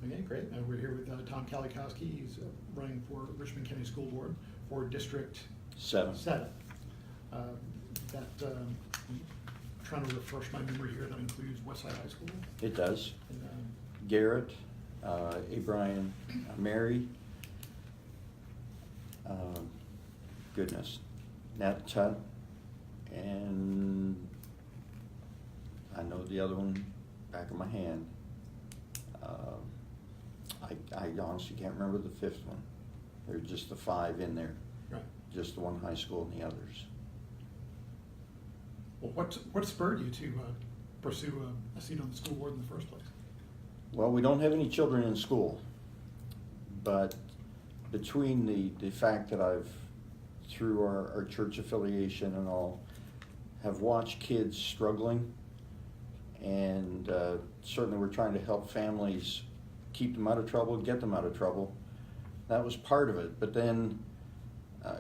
Okay, great. We're here with Tom Kalliokoski. He's running for Richmond County School Board for District 7. Trying to refresh my memory here, that includes Westside High School? It does. And, Garrett, O'Brien, Mary, goodness, Nat Tut, and I know the other one back of my hand. I honestly can't remember the 5th one. There's just the 5 in there. right. Just the one high school and the others. Well, what spurred you to pursue a seat on the school board in the first place? Well, we don't have any children in school, but between the fact that I've, through our church affiliation and all, have watched kids struggling, and certainly we're trying to help families keep them out of trouble, get them out of trouble. That was part of it. But then,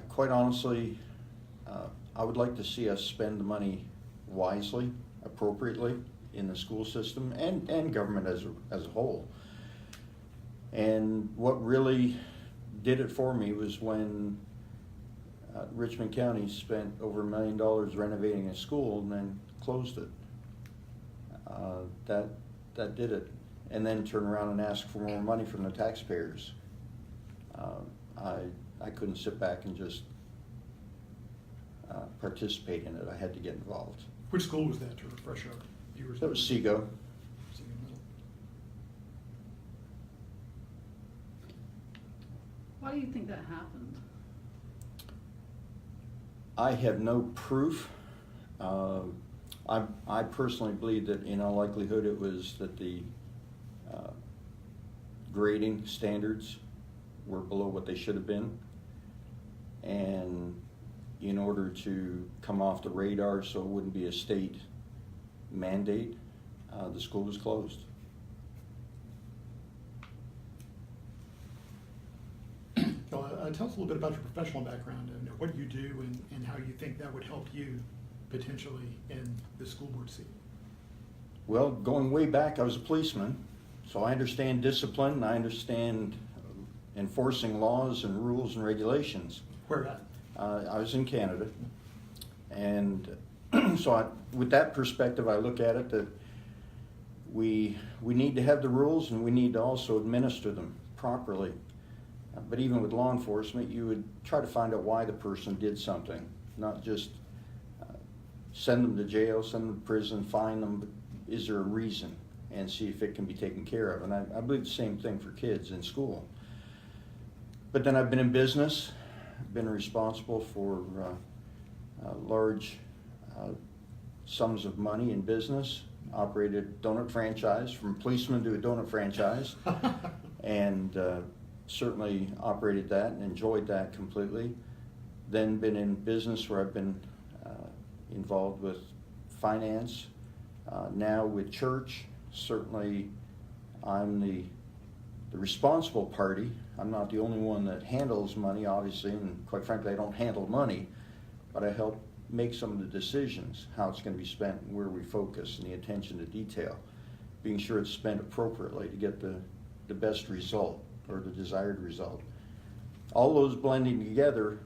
quite honestly, I would like to see us spend the money wisely, appropriately in the school system and government as a whole. And what really did it for me was when Richmond County spent over $1 million renovating a school and then closed it. That did it. And then turn around and ask for more money from the taxpayers. I couldn't sit back and just participate in it. I had to get involved. Which school was that, to refresh our viewers? That was Seago. Seago Middle. Why do you think that happened? I have no proof. I personally believe that in all likelihood it was that the grading standards were below what they should have been, and in order to come off the radar so it wouldn't be a state mandate, the school was closed. Tell us a little bit about your professional background and what you do and how you think that would help you potentially in the school board seat. Well, going way back, I was a policeman, so I understand discipline, and I understand enforcing laws and rules and regulations. Where at? I was in Canada, and so with that perspective, I look at it that we need to have the rules, and we need to also administer them properly. But even with law enforcement, you would try to find out why the person did something, not just send them to jail, send them to prison, fine them, but is there a reason, and see if it can be taken care of. And I believe the same thing for kids in school. But then I've been in business, been responsible for large sums of money in business, operated donut franchise, from policeman to a donut franchise, and certainly operated that and enjoyed that completely. Then been in business where I've been involved with finance, now with church. Certainly I'm the responsible party. I'm not the only one that handles money, obviously, and quite frankly I don't handle money, but I help make some of the decisions, how it's going to be spent and where we focus, and the attention to detail, being sure it's spent appropriately to get the best result or the desired result. All those blending together,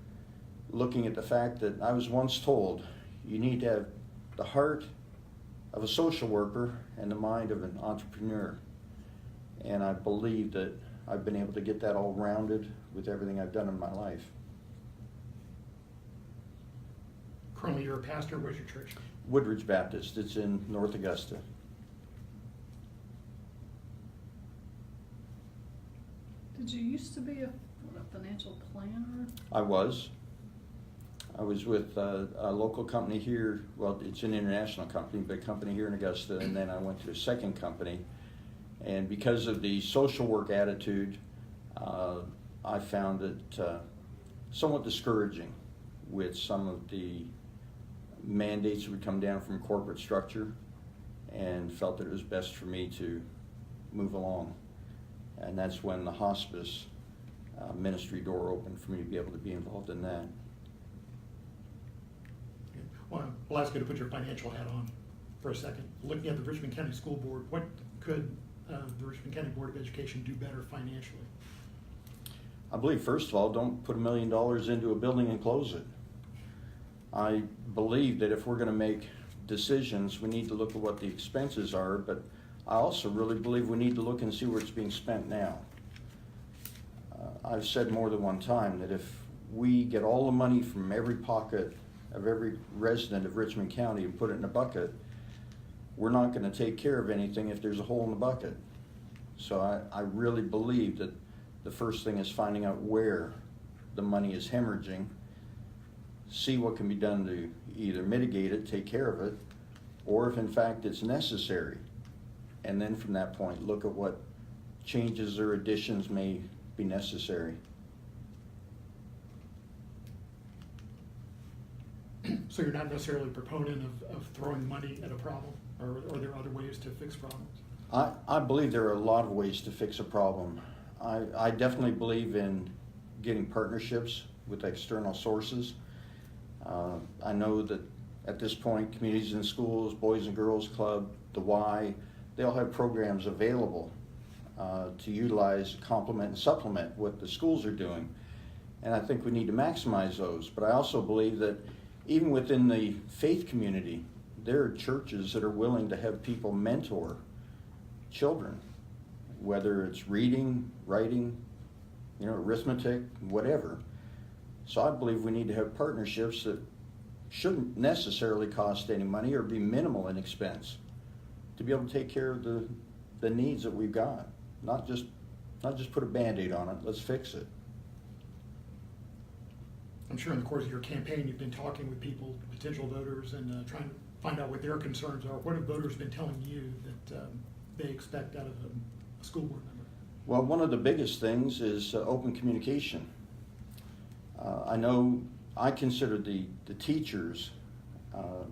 looking at the fact that I was once told you need to have the heart of a social worker and the mind of an entrepreneur. And I believe that I've been able to get that all rounded with everything I've done in my life. Currently you're a pastor. Where's your church? Woodridge Baptist. It's in North Augusta. Did you used to be a financial planner? I was with a local company here. Well, it's an international company, but a company here in Augusta, and then I went to a second company. And because of the social work attitude, I found it somewhat discouraging with some of the mandates that would come down from corporate structure, and felt that it was best for me to move along. And that's when the hospice ministry door opened for me to be able to be involved in that. Well, I'll ask you to put your financial hat on for a second. Looking at the Richmond County School Board, what could the Richmond County Board of Education do better financially? I believe, first of all, don't put $1 million into a building and close it. I believe that if we're going to make decisions, we need to look at what the expenses are, but I also really believe we need to look and see where it's being spent now. I've said more than one time that if we get all the money from every pocket of every resident of Richmond County and put it in a bucket, we're not going to take care of anything if there's a hole in the bucket. So I really believe that the first thing is finding out where the money is hemorrhaging, see what can be done to either mitigate it, take care of it, or if in fact it's necessary. And then from that point, look at what changes or additions may be necessary. So you're not necessarily a proponent of throwing money at a problem, or are there other ways to fix problems? I believe there are a lot of ways to fix a problem. I definitely believe in getting partnerships with external sources. I know that at this point, Communities in Schools, Boys and Girls Club, the Y, they all have programs available to utilize, complement, and supplement what the schools are doing. And I think we need to maximize those. But I also believe that even within the faith community, there are churches that are willing to have people mentor children, whether it's reading, writing, arithmetic, whatever. So I believe we need to have partnerships that shouldn't necessarily cost any money or be minimal in expense to be able to take care of the needs that we've got. Not just put a Band-Aid on it, let's fix it. I'm sure in the course of your campaign, you've been talking with people, potential voters, and trying to find out what their concerns are. What have voters been telling you that they expect out of a school board member? Well, one of the biggest things is open communication. I know I consider the teachers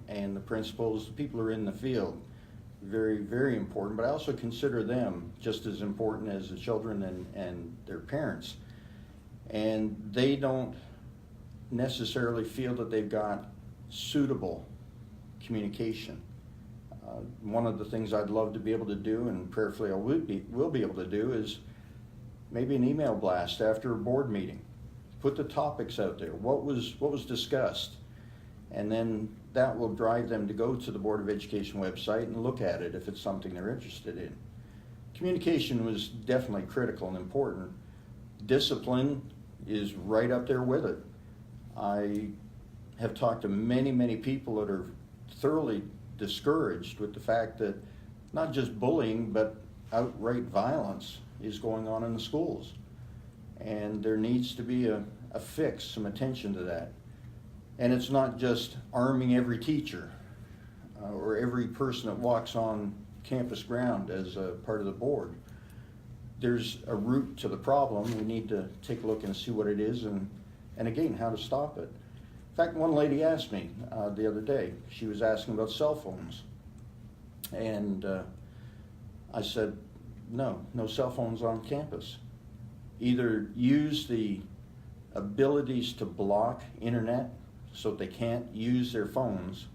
and the principals, the people who are in the field, very, very important, but I also consider them just as important as the children and their parents. And they don't necessarily feel that they've got suitable communication. One of the things I'd love to be able to do, and prayerfully I will be able to do, is maybe an email blast after a board meeting. Put the topics out there. What was discussed? And then that will drive them to go to the Board of Education website and look at it if it's something they're interested in. Communication was definitely critical and important. Discipline is right up there with it. I have talked to many, many people that are thoroughly discouraged with the fact that not just bullying, but outright violence is going on in the schools. And there needs to be a fix, some attention to that. And it's not just arming every teacher or every person that walks on campus ground as a part of the board. There's a root to the problem. We need to take a look and see what it is and again, how to stop it. In fact, one lady asked me the other day, she was asking about cell phones. And I said, no cell phones on campus. Either use the abilities to block internet so they can't use their phones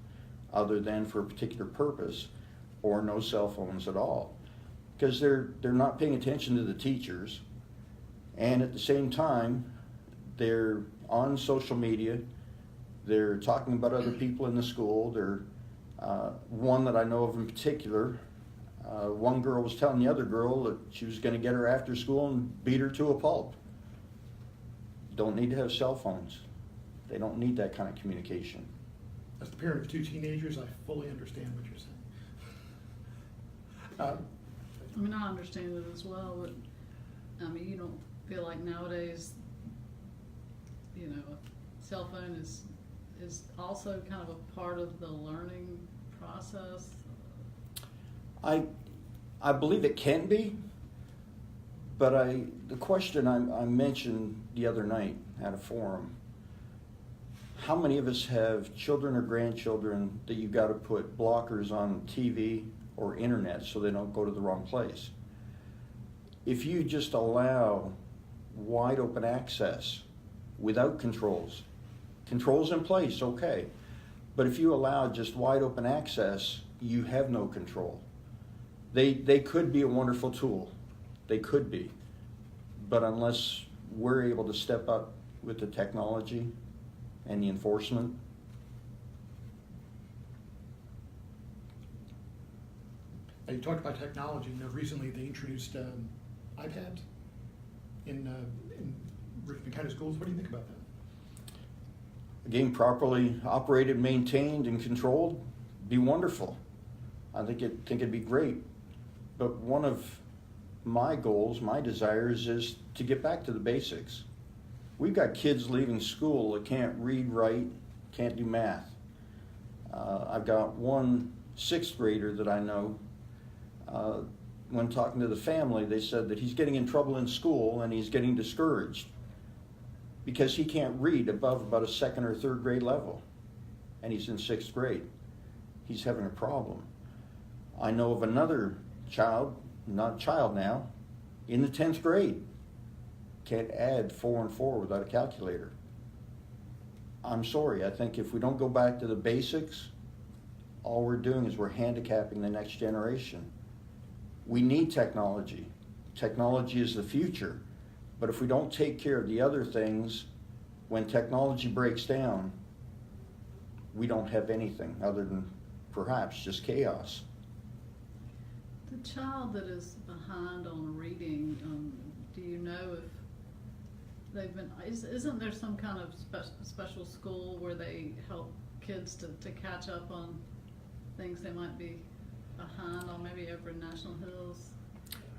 other than for a particular purpose, or no cell phones at all. Because they're not paying attention to the teachers, and at the same time, they're on social media, they're talking about other people in the school. They're one that I know of in particular, one girl was telling the other girl that she was going to get her after school and beat her to a pulp. Don't need to have cell phones. They don't need that kind of communication. As the parent of two teenagers, I fully understand what you're saying. I understand it as well, but you don't feel like nowadays, a cell phone is also kind of a part of the learning process? I believe it can be, but the question I mentioned the other night at a forum, how many of us have children or grandchildren that you've got to put blockers on TV or internet so they don't go to the wrong place? If you just allow wide open access without controls in place, okay. But if you allow just wide open access, you have no control. They could be a wonderful tool. They could be. But unless we're able to step up with the technology and the enforcement, You talked about technology. Recently they introduced iPads in Richmond County schools. What do you think about that? again, properly operated, maintained, and controlled, be wonderful. I think it'd be great. But one of my goals, my desires, is to get back to the basics. We've got kids leaving school that can't read, write, can't do math. I've got one 6th grader that I know. When talking to the family, they said that he's getting in trouble in school and he's getting discouraged because he can't read above about a 2nd or 3rd grade level, and he's in 6th grade. He's having a problem. I know of another child, not child now, in the 10th grade, can't add 4 and 4 without a calculator. I'm sorry, I think if we don't go back to the basics, all we're doing is we're handicapping the next generation. We need technology. Technology is the future. But if we don't take care of the other things, when technology breaks down, we don't have anything other than perhaps just chaos. The child that is behind on reading, do you know if they've been, isn't there some kind of special school where they help kids to catch up on things they might be behind on, maybe over in National Hills?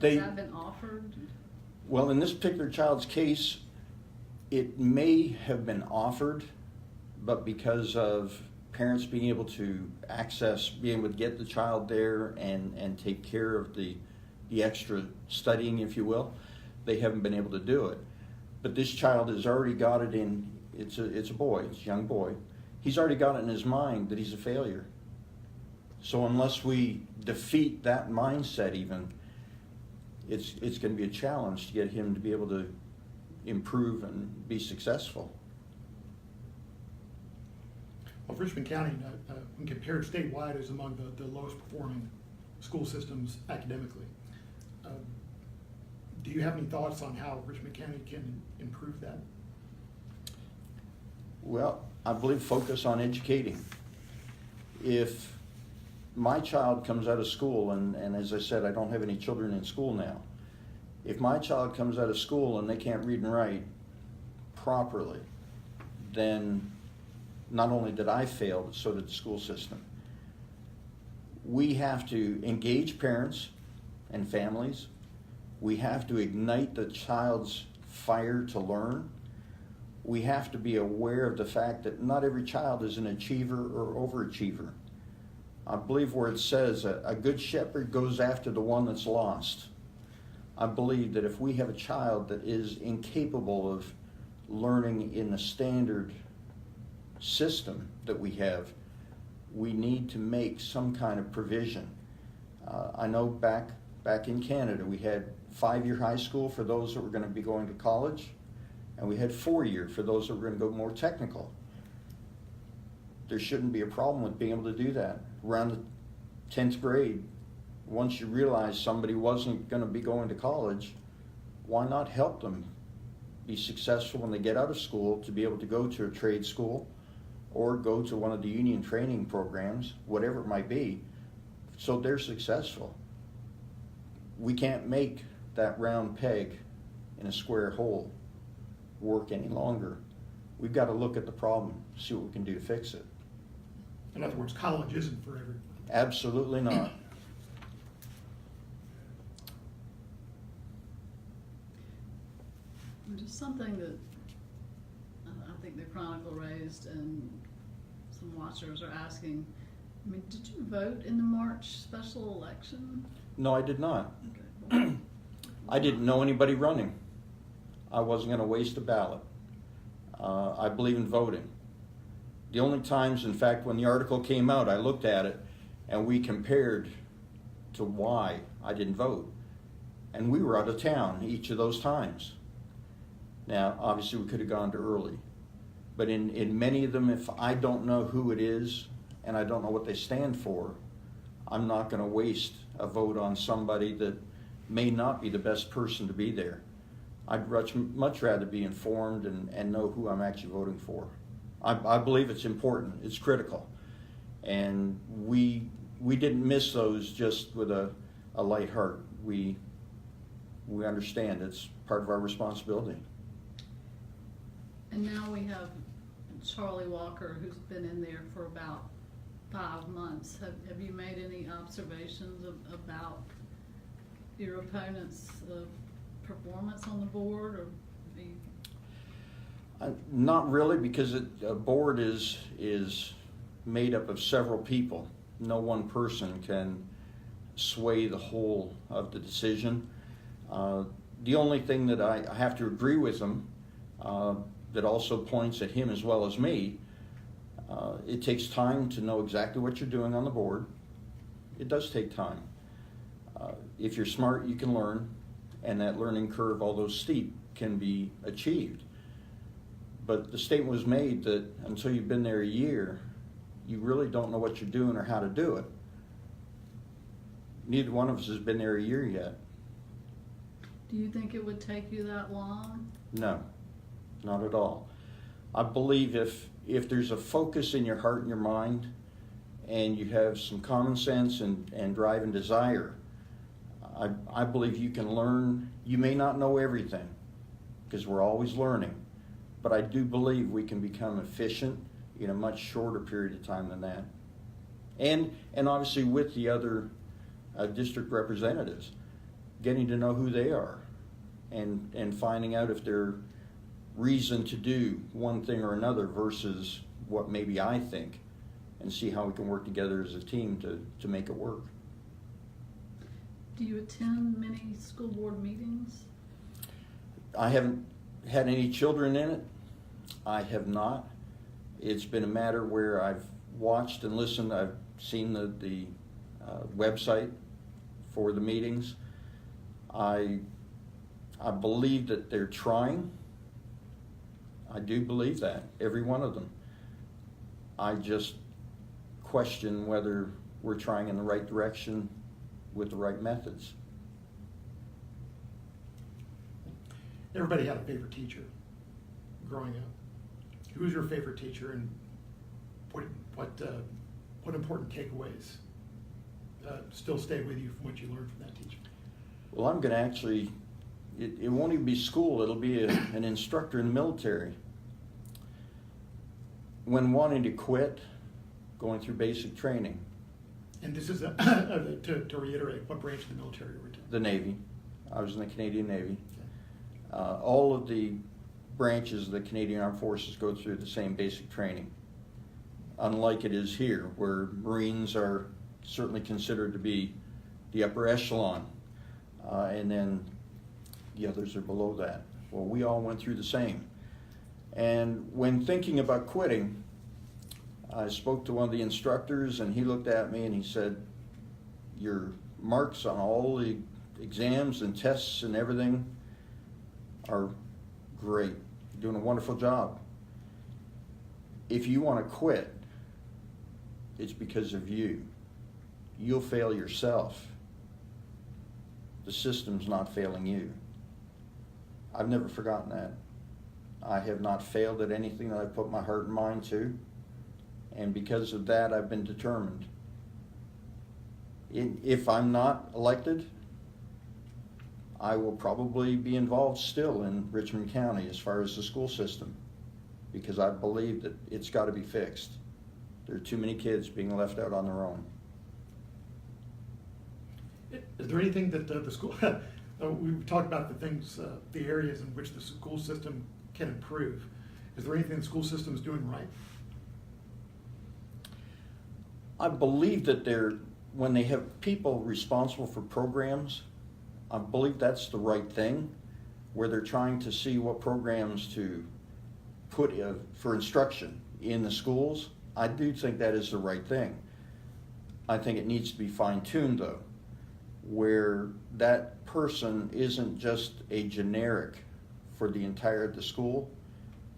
Has that been offered? Well, in this particular child's case, it may have been offered, but because of parents being able to access, being able to get the child there and take care of the extra studying, if you will, they haven't been able to do it. But this child has already got it in, it's a boy, it's a young boy. He's already got it in his mind that he's a failure. So unless we defeat that mindset even, it's going to be a challenge to get him to be able to improve and be successful. Well, Richmond County, when compared statewide, is among the lowest performing school systems academically. Do you have any thoughts on how Richmond County can improve that? Well, I believe focus on educating. If my child comes out of school, and as I said, I don't have any children in school now. If my child comes out of school and they can't read and write properly, then not only did I fail, but so did the school system. We have to engage parents and families. We have to ignite the child's fire to learn. We have to be aware of the fact that not every child is an achiever or overachiever. I believe where it says a good shepherd goes after the one that's lost. I believe that if we have a child that is incapable of learning in the standard system that we have, we need to make some kind of provision. I know back in Canada we had 5-year high school for those that were going to be going to college, and we had 4-year for those that were going to go more technical. There shouldn't be a problem with being able to do that. Around the 10th grade, once you realize somebody wasn't going to be going to college, why not help them be successful when they get out of school to be able to go to a trade school or go to one of the union training programs, whatever it might be, so they're successful. We can't make that round peg in a square hole work any longer. We've got to look at the problem, see what we can do to fix it. In other words, college isn't for everyone. Absolutely not. Just something that I think the Chronicle raised and some watchers are asking. I mean, did you vote in the March special election? No, I did not. Okay. I didn't know anybody running. I wasn't going to waste a ballot. I believe in voting. The only times, in fact, when the article came out, I looked at it and we compared to why I didn't vote. And we were out of town each of those times. Now, obviously we could have gone to early. But in many of them, if I don't know who it is and I don't know what they stand for, I'm not going to waste a vote on somebody that may not be the best person to be there. I'd much rather be informed and know who I'm actually voting for. I believe it's important, it's critical. And we didn't miss those just with a light heart. We understand it's part of our responsibility. And now we have Charlie Walker, who's been in there for about 5 months. Have you made any observations about your opponent's performance on the board, or have you... Not really, because a board is made up of several people. No one person can sway the whole of the decision. The only thing that I have to agree with him, that also points at him as well as me, it takes time to know exactly what you're doing on the board. It does take time. If you're smart, you can learn, and that learning curve, although steep, can be achieved. But the statement was made that until you've been there a year, you really don't know what you're doing or how to do it. Neither one of us has been there a year yet. Do you think it would take you that long? No, not at all. I believe if there's a focus in your heart and your mind, and you have some common sense and drive and desire, I believe you can learn. You may not know everything, because we're always learning, but I do believe we can become efficient in a much shorter period of time than that. And obviously with the other district representatives, getting to know who they are and finding out if they're reason to do one thing or another versus what maybe I think, and see how we can work together as a team to make it work. Do you attend many school board meetings? I haven't had any children in it. I have not. It's been a matter where I've watched and listened. I've seen the website for the meetings. I believe that they're trying. I do believe that, every one of them. I just question whether we're trying in the right direction with the right methods. Everybody had a favorite teacher growing up. Who was your favorite teacher, and what important takeaways still stay with you from what you learned from that teacher? Well, I'm going to actually, it won't even be school, it'll be an instructor in the military. When wanting to quit, going through basic training. And this is, to reiterate, what branch of the military were you in? The Navy. I was in the Canadian Navy. Okay. All of the branches of the Canadian Armed Forces go through the same basic training. Unlike it is here, where Marines are certainly considered to be the upper echelon, and then the others are below that. Well, we all went through the same. And when thinking about quitting, I spoke to one of the instructors, and he looked at me and he said, your marks on all the exams and tests and everything are great. You're doing a wonderful job. If you want to quit, it's because of you. You'll fail yourself. The system's not failing you. I've never forgotten that. I have not failed at anything that I put my heart and mind to, and because of that, I've been determined. If I'm not elected, I will probably be involved still in Richmond County as far as the school system, because I believe that it's got to be fixed. There are too many kids being left out on their own. Is there anything that the school, we've talked about the things, the areas in which the school system can improve. Is there anything the school system is doing right? I believe that when they have people responsible for programs, I believe that's the right thing, where they're trying to see what programs to put for instruction in the schools. I do think that is the right thing. I think it needs to be fine-tuned, though, where that person isn't just a generic for the entire of the school,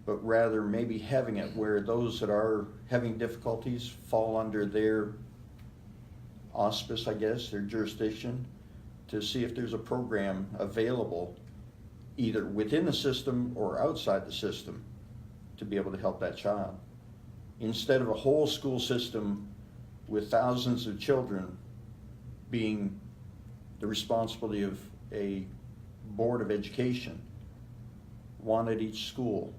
but rather maybe having it where those that are having difficulties fall under their auspice, I guess, their jurisdiction, to see if there's a program available either within the system or outside the system to be able to help that child. Instead of a whole school system with thousands of children being the responsibility of a board of education, one at each school,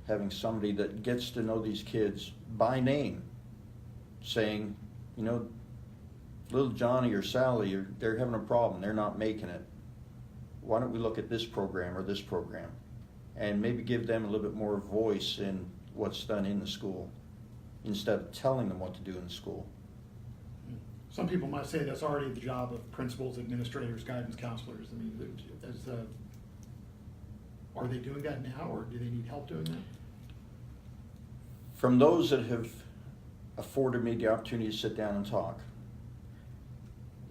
having somebody that gets to know these kids by name, saying, you know, little Johnny or Sally, they're having a problem, they're not making it. Why don't we look at this program or this program? And maybe give them a little bit more voice in what's done in the school, instead of telling them what to do in the school. Some people might say that's already the job of principals, administrators, guidance counselors. I mean, are they doing that now, or do they need help doing that? From those that have afforded me the opportunity to sit down and talk,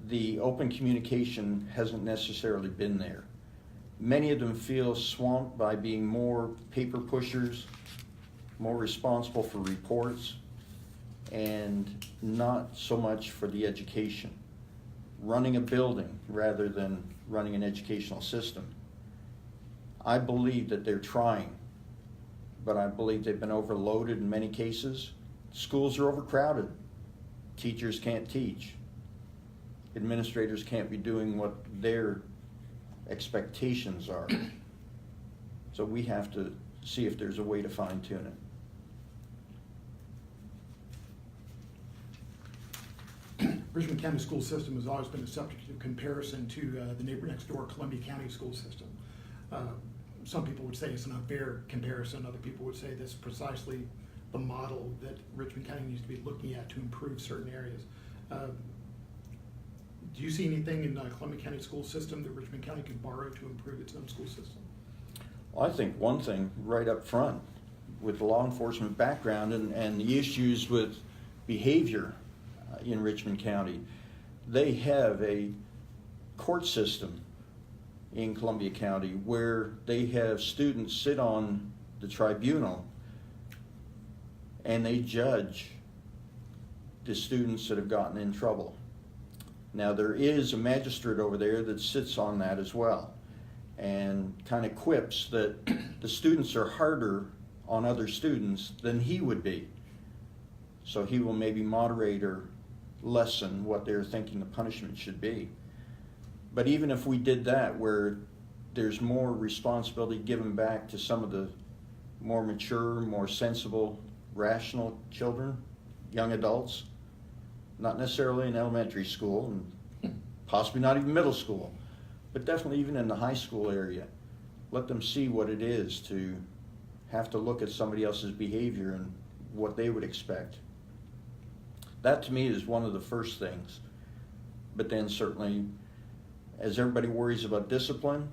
the open communication hasn't necessarily been there. Many of them feel swamped by being more paper pushers, more responsible for reports, and not so much for the education. Running a building rather than running an educational system. I believe that they're trying, but I believe they've been overloaded in many cases. Schools are overcrowded. Teachers can't teach. Administrators can't be doing what their expectations are. So we have to see if there's a way to fine tune it. Richmond County school system has always been a subject of comparison to the neighbor next door Columbia County school system. Some people would say it's an unfair comparison. Other people would say that's precisely the model that Richmond County needs to be looking at to improve certain areas. Do you see anything in the Columbia County school system that Richmond County could borrow to improve its own school system? Well, I think one thing right up front, with the law enforcement background and the issues with behavior in Richmond County, they have a court system in Columbia County where they have students sit on the tribunal and they judge the students that have gotten in trouble. Now, there is a magistrate over there that sits on that as well and kind of quips that the students are harder on other students than he would be. So he will maybe moderate or lessen what they're thinking the punishment should be. But even if we did that, where there's more responsibility given back to some of the more mature, more sensible, rational children, young adults, not necessarily in elementary school, and possibly not even middle school, but definitely even in the high school area, let them see what it is to have to look at somebody else's behavior and what they would expect. That to me is one of the first things. But then certainly, as everybody worries about discipline,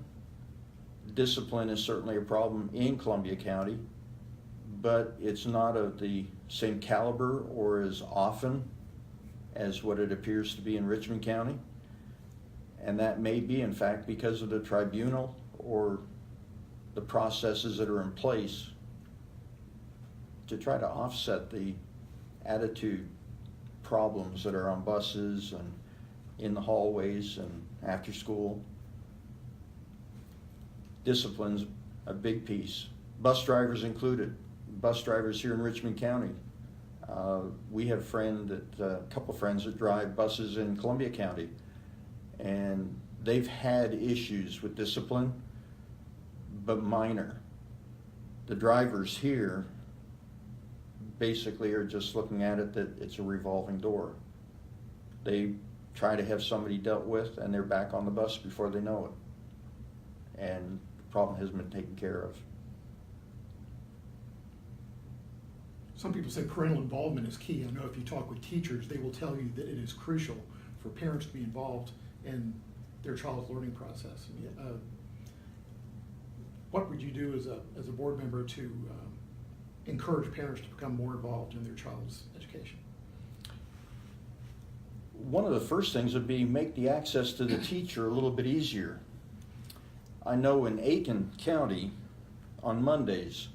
discipline is certainly a problem in Columbia County, but it's not of the same caliber or as often as what it appears to be in Richmond County. And that may be, in fact, because of the tribunal or the processes that are in place to try to offset the attitude problems that are on buses and in the hallways and after school. Discipline's a big piece. Bus drivers included. Bus drivers here in Richmond County. We have a couple friends that drive buses in Columbia County, and they've had issues with discipline, but minor. The drivers here basically are just looking at it that it's a revolving door. They try to have somebody dealt with, and they're back on the bus before they know it. And the problem has been taken care of. Some people say parental involvement is key. I know if you talk with teachers, they will tell you that it is crucial for parents to be involved in their child's learning process. What would you do as a board member to encourage parents to become more involved in their child's education? One of the first things would be make the access to the teacher a little bit easier. I know in Aiken County on Mondays,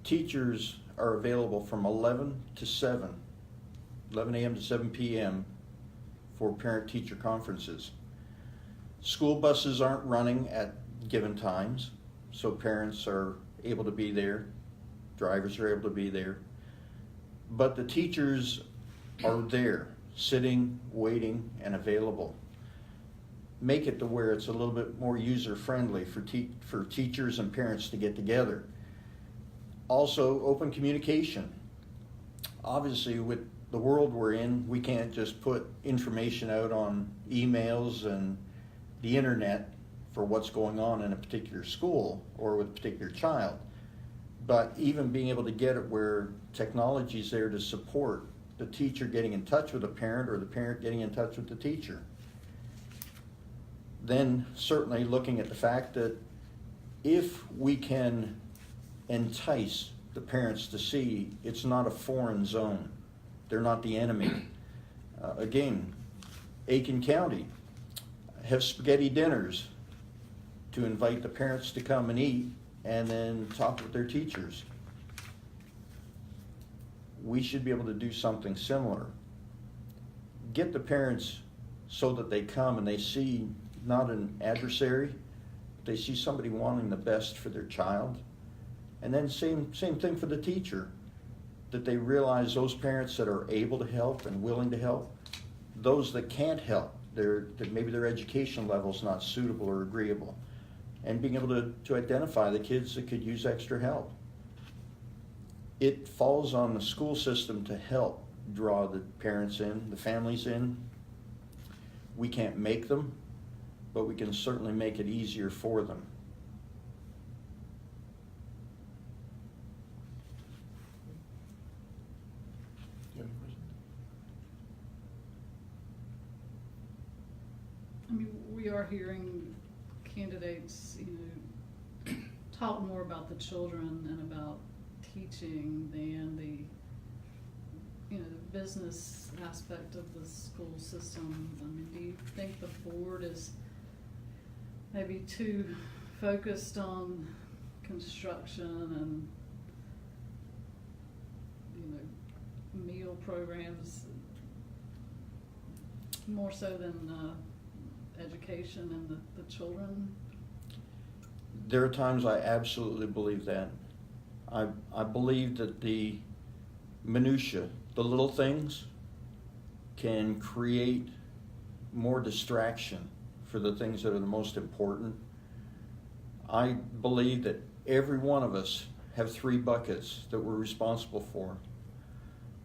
teachers are available from 11 to 7, 11 a.m. to 7 p.m. for parent-teacher conferences. School buses aren't running at given times, so parents are able to be there, drivers are able to be there, but the teachers are there, sitting, waiting, and available. Make it to where it's a little bit more user-friendly for teachers and parents to get together. Also, open communication. Obviously, with the world we're in, we can't just put information out on emails and the internet for what's going on in a particular school or with a particular child. But even being able to get it where technology is there to support the teacher getting in touch with the parent or the parent getting in touch with the teacher. Then certainly looking at the fact that if we can entice the parents to see it's not a foreign zone, they're not the enemy. Again, Aiken County have spaghetti dinners to invite the parents to come and eat and then talk with their teachers. We should be able to do something similar. Get the parents so that they come and they see not an adversary, but they see somebody wanting the best for their child. And then same thing for the teacher, that they realize those parents that are able to help and willing to help, those that can't help, that maybe their education level is not suitable or agreeable, and being able to identify the kids that could use extra help. It falls on the school system to help draw the parents in, the families in. We can't make them, but we can certainly make it easier for them. Do you have a question? I mean, we are hearing candidates, talk more about the children and about teaching than the business aspect of the school system. I mean, do you think the board is maybe too focused on construction and meal programs more so than education and the children? There are times I absolutely believe that. I believe that the minutia, the little things, can create more distraction for the things that are the most important. I believe that every one of us have 3 buckets that we're responsible for.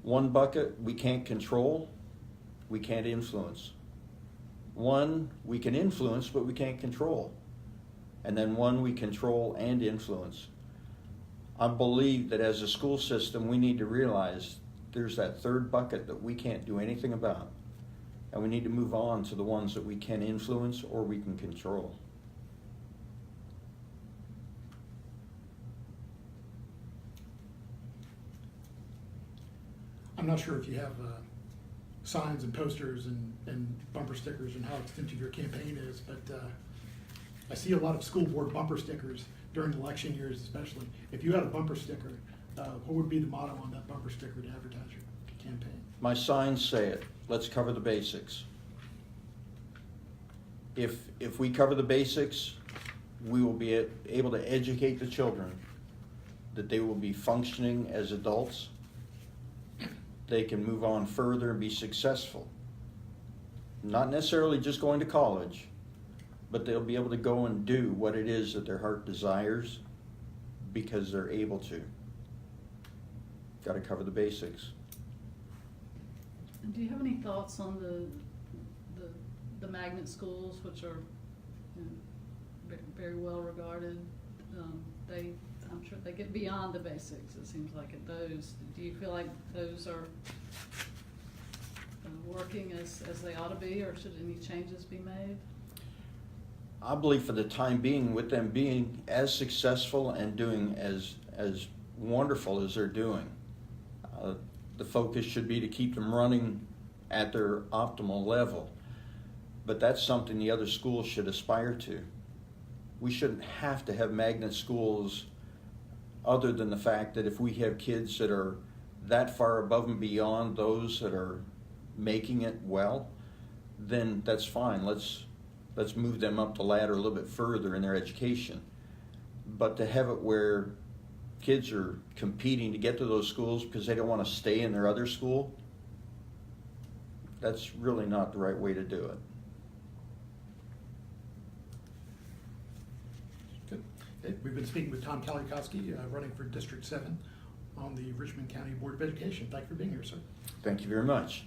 One bucket we can't control, we can't influence. One we can influence, but we can't control. And then one we control and influence. I believe that as a school system, we need to realize there's that 3rd bucket that we can't do anything about. And we need to move on to the ones that we can influence or we can control. I'm not sure if you have signs and posters and bumper stickers and how extensive your campaign is, but I see a lot of school board bumper stickers during election years especially. If you had a bumper sticker, what would be the motto on that bumper sticker to advertise your campaign? My signs say it, let's cover the basics. If we cover the basics, we will be able to educate the children that they will be functioning as adults. They can move on further and be successful. Not necessarily just going to college, but they'll be able to go and do what it is that their heart desires because they're able to. Got to cover the basics. And do you have any thoughts on the magnet schools, which are very well regarded? I'm sure they get beyond the basics, it seems like, at those. Do you feel like those are working as they ought to be, or should any changes be made? I believe for the time being, with them being as successful and doing as wonderful as they're doing, the focus should be to keep them running at their optimal level. But that's something the other schools should aspire to. We shouldn't have to have magnet schools other than the fact that if we have kids that are that far above and beyond those that are making it well, then that's fine. Let's move them up the ladder a little bit further in their education. But to have it where kids are competing to get to those schools because they don't want to stay in their other school, that's really not the right way to do it. Good. Okay, we've been speaking with Tom KalliokoskI, running for District 7 on the Richmond County Board of Education. Thank you for being here, sir. Thank you very much.